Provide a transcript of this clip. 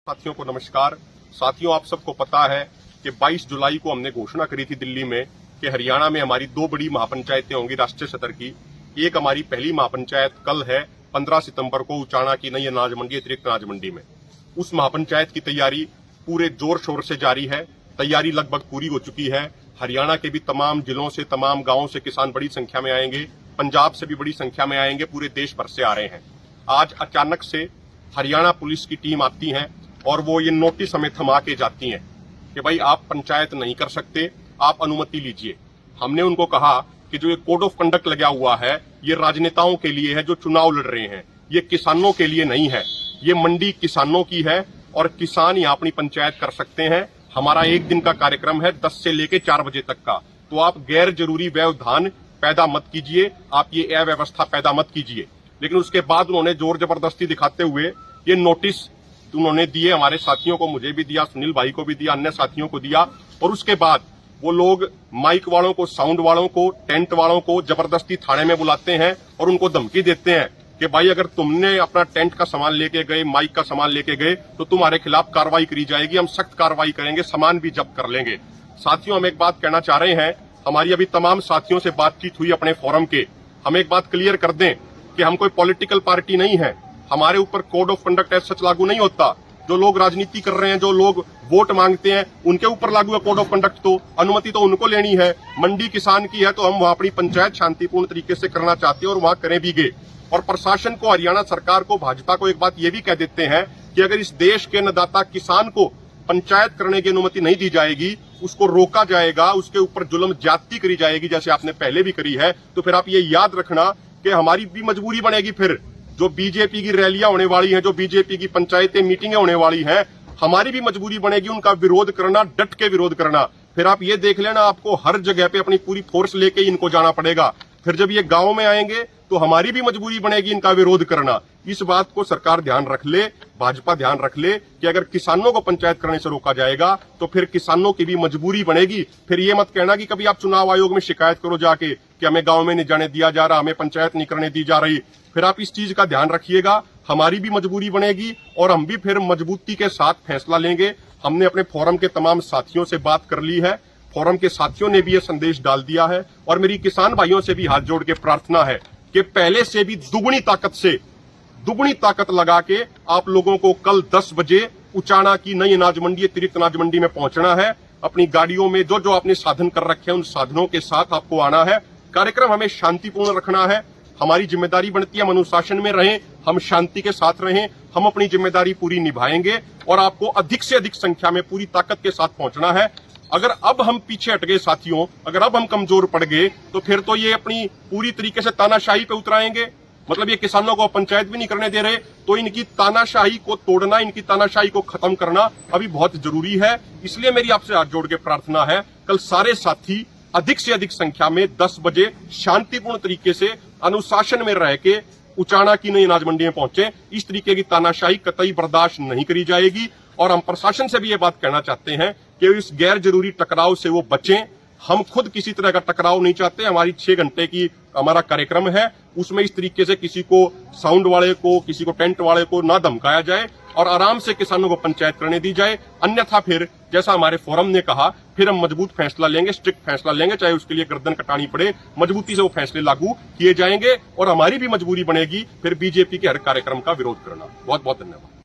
साथियों को नमस्कार। साथियों, आप सबको पता है कि 22 जुलाई को हमने घोषणा करी थी दिल्ली में कि हरियाणा में हमारी दो बड़ी महापंचायतें होंगी राष्ट्रीय स्तर की। एक हमारी पहली महापंचायत कल है 15 सितंबर को उचाना की नई अनाज मंडी अतिरिक्त अनाज मंडी में। उस महापंचायत की तैयारी पूरे जोर शोर से जारी है। तैयारी लगभग पूरी हो चुकी है। हरियाणा के भी तमाम जिलों से, तमाम गांवों से किसान बड़ी संख्या में आएंगे। पंजाब से भी बड़ी संख्या में आएंगे। पूरे देश भर से आ रहे हैं। आज अचानक से हरियाणा पुलिस की टीम आती है और वो ये नोटिस हमें थमा के जाती हैं कि भाई आप पंचायत नहीं कर सकते, आप अनुमति लीजिए। हमने उनको कहा कि जो ये कोड ऑफ कंडक्ट लगा हुआ है ये राजनेताओं के लिए है जो चुनाव लड़ रहे हैं, ये किसानों के लिए नहीं है। ये मंडी किसानों की है और किसान यहाँ अपनी पंचायत कर सकते हैं। हमारा एक दिन का कार्यक्रम है 10 से लेके 4 बजे तक का। तो आप गैर जरूरी व्यवधान पैदा मत कीजिए, आप ये अव्यवस्था पैदा मत कीजिए। लेकिन उसके बाद उन्होंने जोर जबरदस्ती दिखाते हुए ये नोटिस उन्होंने दिए, हमारे साथियों को, मुझे भी दिया, सुनील भाई को भी दिया, अन्य साथियों को दिया। और उसके बाद वो लोग माइक वालों को, साउंड वालों को, टेंट वालों को जबरदस्ती थाने में बुलाते हैं और उनको धमकी देते हैं कि भाई अगर तुमने अपना टेंट का सामान लेके गए, माइक का सामान लेके गए तो तुम्हारे खिलाफ कार्रवाई करी जाएगी, हम सख्त कार्रवाई करेंगे, सामान भी जब्त कर लेंगे। साथियों, हम एक बात कहना चाह रहे हैं, हमारी अभी तमाम साथियों से बातचीत हुई अपने फोरम के। हम एक बात क्लियर कर दें कि हम कोई पॉलिटिकल पार्टी नहीं है। हमारे ऊपर कोड ऑफ कंडक्ट ऐसा सच लागू नहीं होता। जो लोग राजनीति कर रहे हैं, जो लोग वोट मांगते हैं, उनके ऊपर लागू है कोड ऑफ कंडक्ट। तो अनुमति तो उनको लेनी है। मंडी किसान की है तो हम वहां अपनी पंचायत शांतिपूर्ण तरीके से करना चाहते हैं और वहां करें भी गए। और प्रशासन को, हरियाणा सरकार को, भाजपा को एक बात ये भी कह देते हैं कि अगर इस देश के अन्नदाता किसान को पंचायत करने की अनुमति नहीं दी जाएगी, उसको रोका जाएगा, उसके ऊपर जुल्म ज्यादती करी जाएगी जैसे आपने पहले भी करी है, तो फिर आप ये याद रखना कि हमारी भी मजबूरी बनेगी। फिर जो बीजेपी की रैलियां होने वाली हैं, जो बीजेपी की पंचायतें मीटिंगें होने वाली हैं, हमारी भी मजबूरी बनेगी उनका विरोध करना, डट के विरोध करना। फिर आप ये देख लेना, आपको हर जगह पे अपनी पूरी फोर्स लेके इनको जाना पड़ेगा। फिर जब ये गांव में आएंगे तो हमारी भी मजबूरी बनेगी इनका विरोध करना। इस बात को सरकार ध्यान रख ले, भाजपा ध्यान रख ले कि अगर किसानों को पंचायत करने से रोका जाएगा तो फिर किसानों की भी मजबूरी बनेगी। फिर ये मत कहना कि कभी आप चुनाव आयोग में शिकायत करो जाके कि हमें गांव में नहीं जाने दिया जा रहा, हमें पंचायत नहीं करने दी जा रही। फिर आप इस चीज का ध्यान रखिएगा, हमारी भी मजबूरी बनेगी और हम भी फिर मजबूती के साथ फैसला लेंगे। हमने अपने फोरम के तमाम साथियों से बात कर ली है, फोरम के साथियों ने भी ये संदेश डाल दिया है। और मेरी किसान भाइयों से भी हाथ जोड़ के प्रार्थना है कि पहले से भी दुगनी ताकत लगा के आप लोगों को कल 10 बजे उचाना की नई अनाज मंडी, अतिरिक्त अनाज मंडी में पहुंचना है। अपनी गाड़ियों में जो जो आपने साधन कर रखे हैं उन साधनों के साथ आपको आना है। कार्यक्रम हमें शांतिपूर्ण रखना है। हमारी जिम्मेदारी बनती है हम अनुशासन में रहें, हम शांति के साथ रहें, हम अपनी जिम्मेदारी पूरी निभाएंगे और आपको अधिक से अधिक संख्या में पूरी ताकत के साथ पहुंचना है। अगर अब हम पीछे हट गए साथियों, अगर अब हम कमजोर पड़ गए तो फिर तो ये अपनी पूरी तरीके से तानाशाही पे उतराएंगे। मतलब ये किसानों को पंचायत भी नहीं करने दे रहे, तो इनकी तानाशाही को तोड़ना, इनकी तानाशाही को खत्म करना अभी बहुत जरूरी है। इसलिए मेरी आपसे हाथ जोड़ के प्रार्थना है, कल सारे साथी अधिक से अधिक संख्या में 10 बजे शांतिपूर्ण तरीके से अनुशासन में रह के उचाना की नई अनाज मंडी में पहुंचे। इस तरीके की तानाशाही कतई बर्दाश्त नहीं करी जाएगी। और हम प्रशासन से भी ये बात कहना चाहते हैं कि इस गैर जरूरी टकराव से वो बचें। हम खुद किसी तरह का टकराव नहीं चाहते। हमारी 6 घंटे की हमारा कार्यक्रम है, उसमें इस तरीके से किसी को, साउंड वाले को, किसी को टेंट वाले को ना धमकाया जाए और आराम से किसानों को पंचायत करने दी जाए। अन्यथा फिर जैसा हमारे फोरम ने कहा, फिर हम मजबूत फैसला लेंगे, स्ट्रिक्ट फैसला लेंगे, चाहे उसके लिए गर्दन कटानी पड़े। मजबूती से वो फैसले लागू किए जाएंगे और हमारी भी मजबूरी बनेगी फिर बीजेपी के हर कार्यक्रम का विरोध करना। बहुत बहुत धन्यवाद।